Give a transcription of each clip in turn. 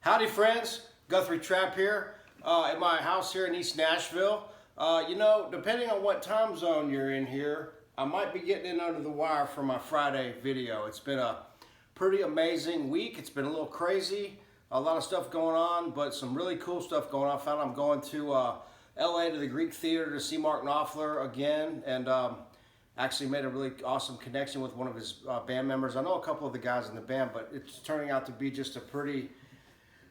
Howdy friends, Guthrie Trapp here at my house here in East Nashville. Depending on what time zone you're in here, I might be getting in under the wire for my Friday video. It's been a pretty amazing week. It's been a little crazy, a lot of stuff going on, but some really cool stuff going on. I found I'm going to LA to the Greek Theater to see Mark Knopfler again, and actually made a really awesome connection with one of his band members. I know a couple of the guys in the band, but it's turning out to be just a pretty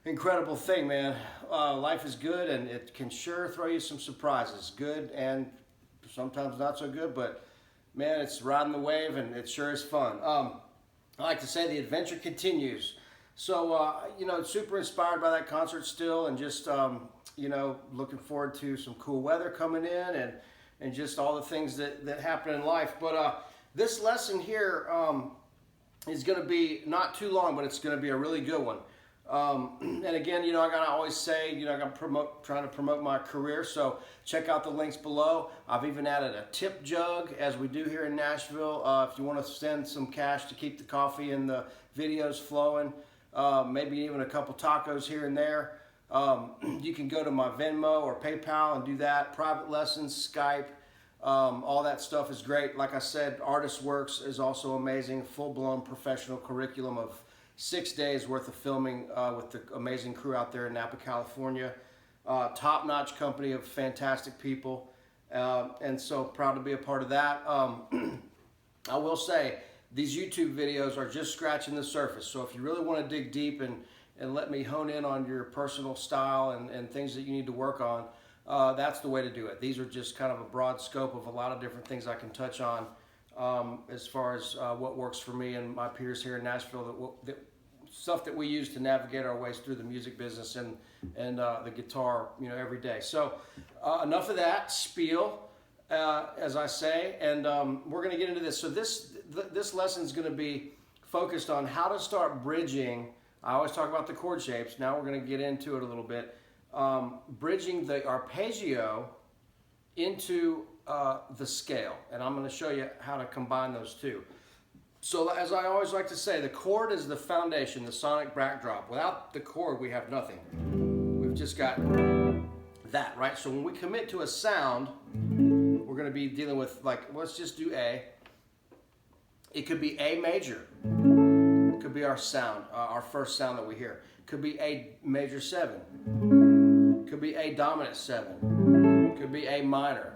incredible thing, man. Life is good, and it can sure throw you some surprises, good and sometimes not so good, but man, it's riding the wave, and it sure is fun. I like to say the adventure continues. So, super inspired by that concert still, and just, looking forward to some cool weather coming in, and just all the things that happen in life. But this lesson here is going to be not too long, but it's going to be a really good one. And again, I gotta always say, I gotta trying to promote my career. So check out the links below. I've even added a tip jug, as we do here in Nashville. If you want to send some cash to keep the coffee and the videos flowing, maybe even a couple tacos here and there, you can go to my Venmo or PayPal and do that. Private lessons, Skype, all that stuff is great. Like I said, Artist Works is also amazing. Full-blown professional curriculum of 6 days worth of filming with the amazing crew out there in Napa, California. Top-notch company of fantastic people, and so proud to be a part of that. I will say, these YouTube videos are just scratching the surface, so if you really want to dig deep and let me hone in on your personal style and things that you need to work on, that's the way to do it. These are just kind of a broad scope of a lot of different things I can touch on as far as what works for me and my peers here in Nashville, stuff that we use to navigate our ways through the music business and the guitar, every day. So enough of that spiel, as I say, and we're going to get into this. So this lesson is going to be focused on how to start bridging. I always talk about the chord shapes. Now we're going to get into it a little bit. Bridging the arpeggio into the scale, and I'm going to show you how to combine those two. So as I always like to say, the chord is the foundation, the sonic backdrop. Without the chord, we have nothing. We've just got that, right? So when we commit to a sound, we're going to be dealing with, let's just do A. It could be A major. It could be our sound, our first sound that we hear. It could be A major 7. It could be A dominant 7. It could be A minor.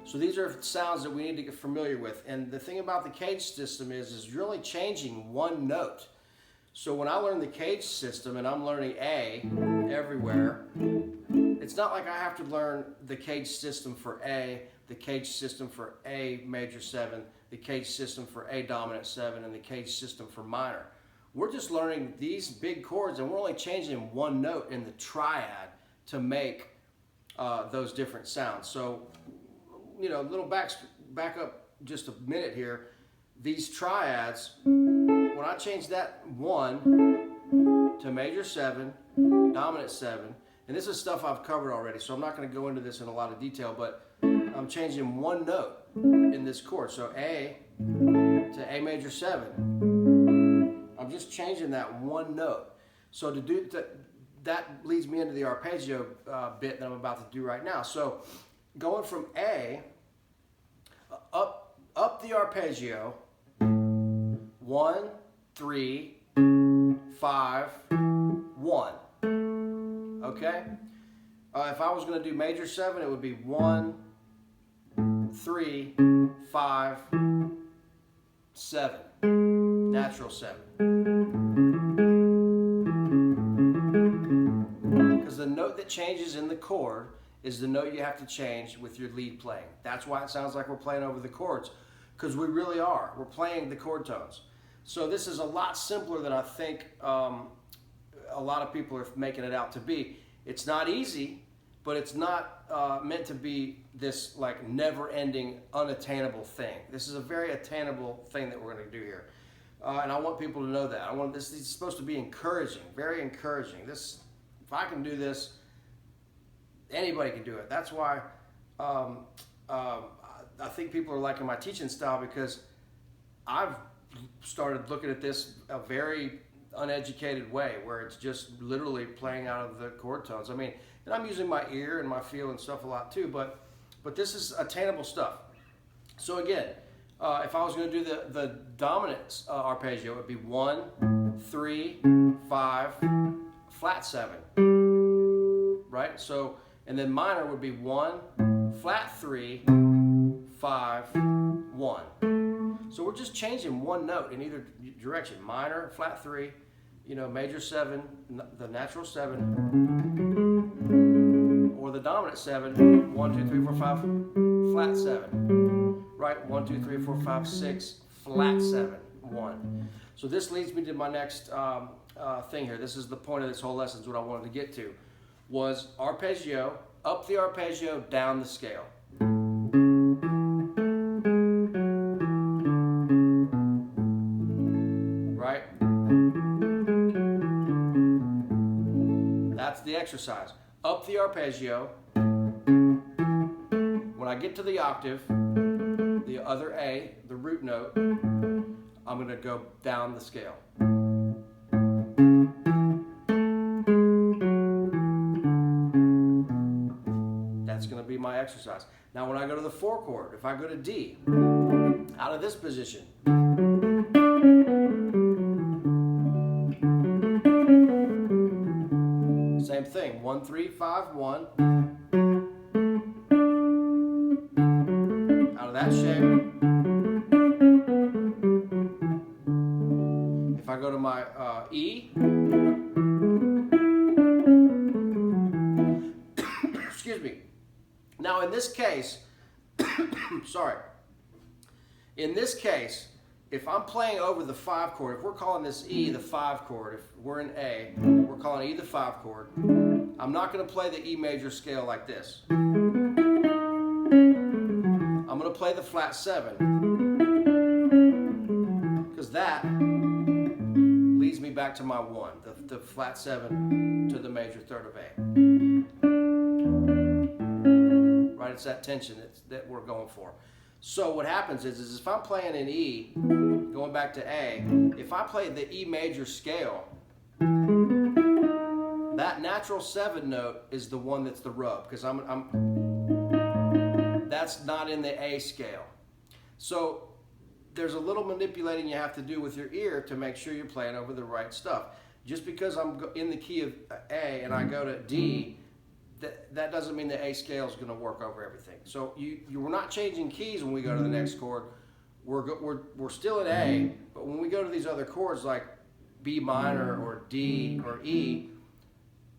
So these are sounds that we need to get familiar with. And the thing about the cage system is you're only changing one note. So when I learn the cage system and I'm learning A everywhere, it's not like I have to learn the cage system for A, the cage system for A major 7, the cage system for A dominant 7, and the cage system for minor. We're just learning these big chords, and we're only changing one note in the triad to make those different sounds. So, little back up just a minute here. These triads, when I change that 1 to major 7, dominant 7, and this is stuff I've covered already, so I'm not going to go into this in a lot of detail, but I'm changing one note in this chord. So A to A major 7. I'm just changing that one note. So to do that leads me into the arpeggio bit that I'm about to do right now. So going from A up the arpeggio, 1, 3, 5, 1. Okay? If I was going to do major 7, it would be 1, 3, 5, 7. Natural 7. Because the note that changes in the chord is the note you have to change with your lead playing. That's why it sounds like we're playing over the chords, because we really are. We're playing the chord tones. So this is a lot simpler than I think a lot of people are making it out to be. It's not easy, but it's not meant to be this never-ending, unattainable thing. This is a very attainable thing that we're going to do here. And I want people to know that. This is supposed to be encouraging, very encouraging. If I can do this, anybody can do it. That's why I think people are liking my teaching style, because I've started looking at this very uneducated way where it's just literally playing out of the chord tones. I mean, and I'm using my ear and my feel and stuff a lot too, but this is attainable stuff. So again, if I was going to do the dominant arpeggio, it would be 1, 3, 5, flat 7, right? So, and then minor would be 1, flat 3, 5, 1. So we're just changing one note in either direction. Minor, flat 3, you know, major 7, the natural 7, or the dominant 7, 1, 2, 3, 4, 5, flat 7, right? 1, 2, 3, 4, 5, 6, flat 7, 1. So this leads me to my next thing here. This is the point of this whole lesson, is what I wanted to get to, was arpeggio, up the arpeggio, down the scale. Right? That's the exercise. Up the arpeggio. When I get to the octave, the other A, the root note, I'm going to go down the scale. That's going to be my exercise. Now when I go to the 4 chord, if I go to D, out of this position, same thing, 1, 3, 5, 1. Out of that shape. If I go to my E, excuse me. Now in this case, sorry. In this case, if I'm playing over the 5 chord, if we're calling this E the 5 chord, if we're in A, we're calling E the 5 chord, I'm not going to play the E major scale like this. I'm going to play the flat 7, because that leads me back to my 1, the flat 7 to the major third of A. Right, it's that tension that we're going for. So what happens is if I'm playing in E, going back to A, if I play the E major scale, that natural 7 note is the one that's the rub, because that's not in the A scale. So there's a little manipulating you have to do with your ear to make sure you're playing over the right stuff. Just because I'm in the key of A and I go to D, that doesn't mean the A scale is going to work over everything. So we're not changing keys when we go to the next chord. We're still in A, but when we go to these other chords like B minor or D or E,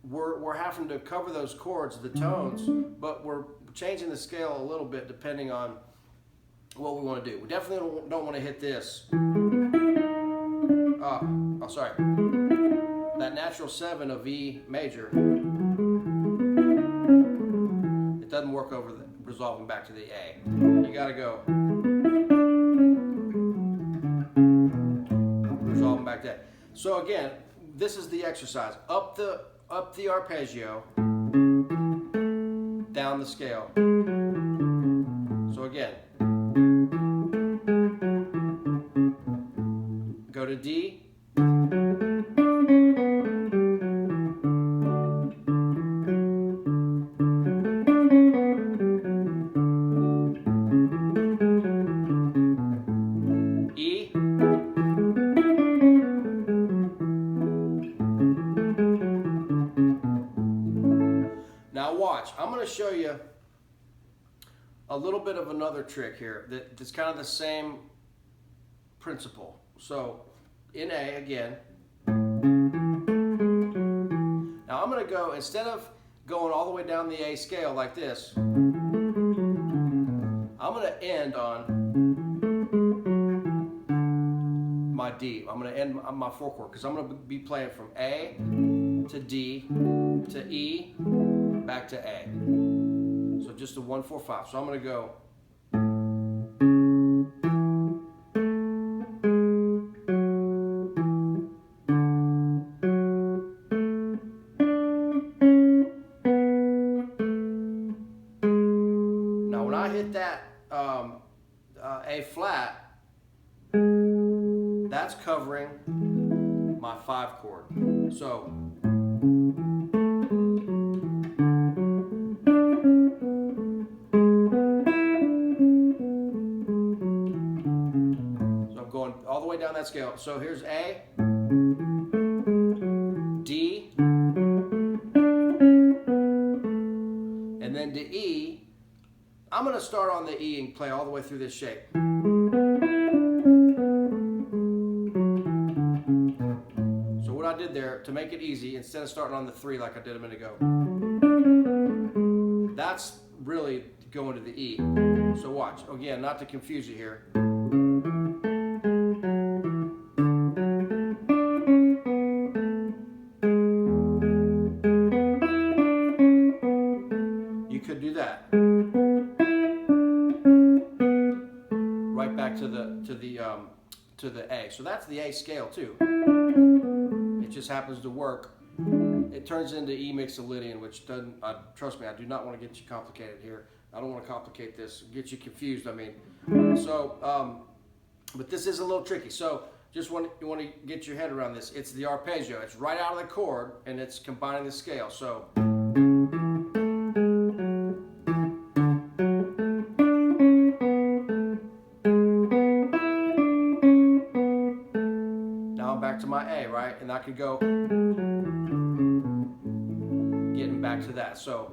we're having to cover those chords, the tones, but we're changing the scale a little bit depending on what we want to do. We definitely don't want to hit this. Oh, sorry. That natural 7 of E major, it doesn't work over resolving back to the A. You got to go resolving back to that. So again, this is the exercise. Up the arpeggio, down the scale. So again, go to D, E, now watch, I'm going to show you a little bit of another trick here that's kind of the same principle. So in A again. Now I'm going to go, instead of going all the way down the A scale like this, I'm going to end on my D. I'm going to end on my 4 chord because I'm going to be playing from A to D to E back to A. So just a 1, 4, 5. So I'm going to go. Now when I hit that A flat, that's covering my 5 chord. So I'm going all the way down that scale. So here's A, D, and then to E. I'm going to start on the E and play all the way through this shape. So what I did there, to make it easy, instead of starting on the 3 like I did a minute ago, that's really going to the E. So watch, again, not to confuse you here. You could do that. Right back to the A. So that's the A scale too. It just happens to work. It turns into E mixolydian, which doesn't. Trust me, I do not want to get you complicated here. I don't want to complicate this, get you confused. I mean, so but this is a little tricky. So just you want to get your head around this. It's the arpeggio. It's right out of the chord, and it's combining the scale. So. Back to my A, right? And I could go getting back to that. So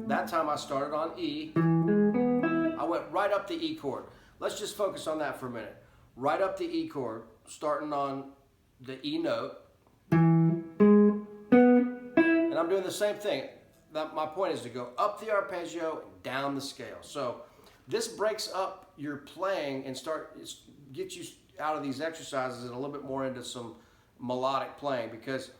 that time I started on E. I went right up the E chord. Let's just focus on that for a minute. Right up the E chord, starting on the E note. And I'm doing the same thing. My point is to go up the arpeggio and down the scale. So this breaks up your playing and get you out of these exercises and a little bit more into some melodic playing, because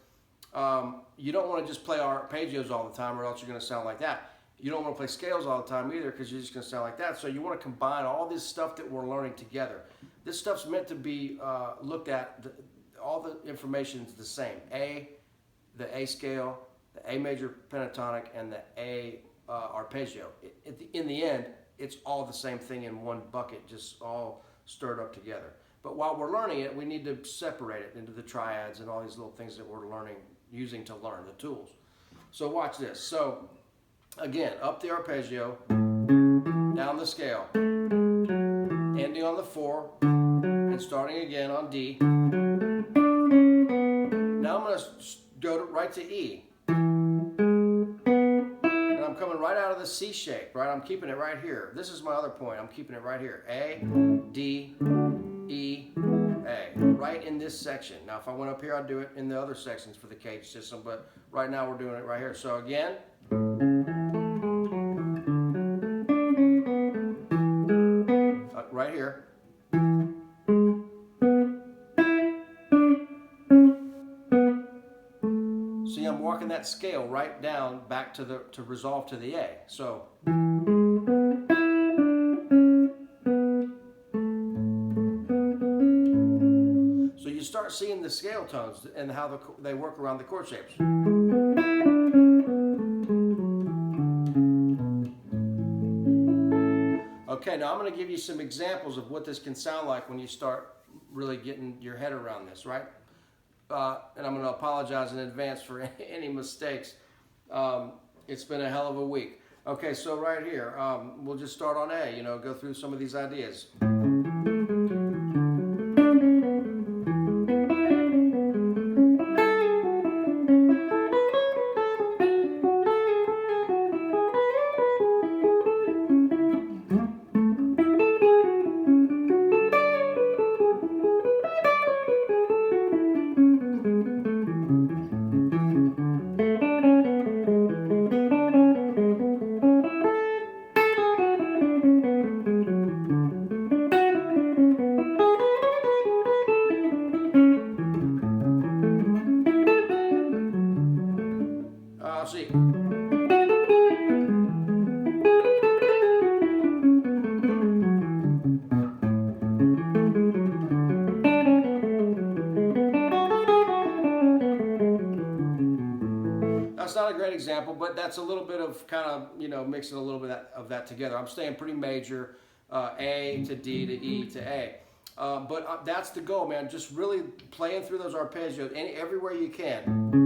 you don't want to just play arpeggios all the time, or else you're going to sound like that. You don't want to play scales all the time either, because you're just going to sound like that. So you want to combine all this stuff that we're learning together. This stuff's meant to be looked at. All the information is the same. The A scale, the A major pentatonic, and the A arpeggio. In the end, it's all the same thing in one bucket, just all stirred up together. But while we're learning it, we need to separate it into the triads and all these little things that we're using to learn, the tools. So watch this. So again, up the arpeggio, down the scale, ending on the 4, and starting again on D. Now I'm going to go right to E. I'm coming right out of the C shape, right? I'm keeping it right here. This is my other point. I'm keeping it right here. A, D, E, A. Right in this section. Now, if I went up here, I'd do it in the other sections for the cage system, but right now we're doing it right here. So again. Right here. See, I'm walking that scale right down back to resolve to the A. So you start seeing the scale tones and how they work around the chord shapes. Okay, now I'm going to give you some examples of what this can sound like when you start really getting your head around this, right? And I'm going to apologize in advance for any mistakes. It's been a hell of a week. Okay, so right here, we'll just start on A, go through some of these ideas. example, but that's a little bit of kind of, you know, mixing a little bit of that together. I'm staying pretty major, A to D to E to A. But that's the goal, man. Just really playing through those arpeggios everywhere you can.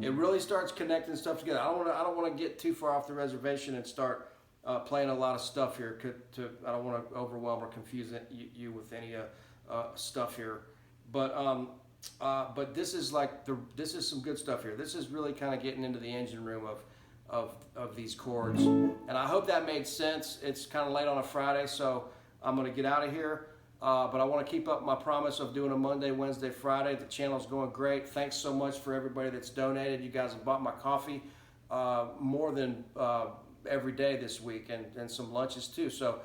It really starts connecting stuff together. I don't want to get too far off the reservation and start playing a lot of stuff here. I don't want to overwhelm or confuse you with any stuff here. But this is like this is some good stuff here. This is really kind of getting into the engine room of these chords, and I hope that made sense. It's kind of late on a Friday, so I'm going to get out of here. But I want to keep up my promise of doing a Monday, Wednesday, Friday. The channel's going great. Thanks so much for everybody that's donated. You guys have bought my coffee more than every day this week, and some lunches too. So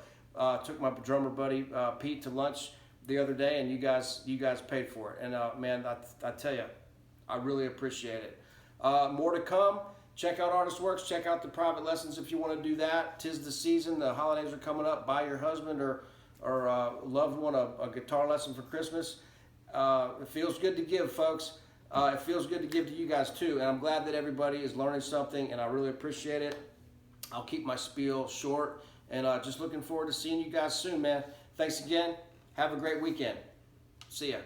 took my drummer buddy Pete to lunch the other day, and you guys paid for it. And man, I tell you, I really appreciate it. More to come. Check out Artist Works. Check out the private lessons if you want to do that. 'Tis the season. The holidays are coming up. Buy your husband or loved one a guitar lesson for Christmas. It feels good to give, folks. It feels good to give to you guys too, and I'm glad that everybody is learning something, and I really appreciate it. I'll keep my spiel short, and just looking forward to seeing you guys soon, man. Thanks again. Have a great weekend. See ya.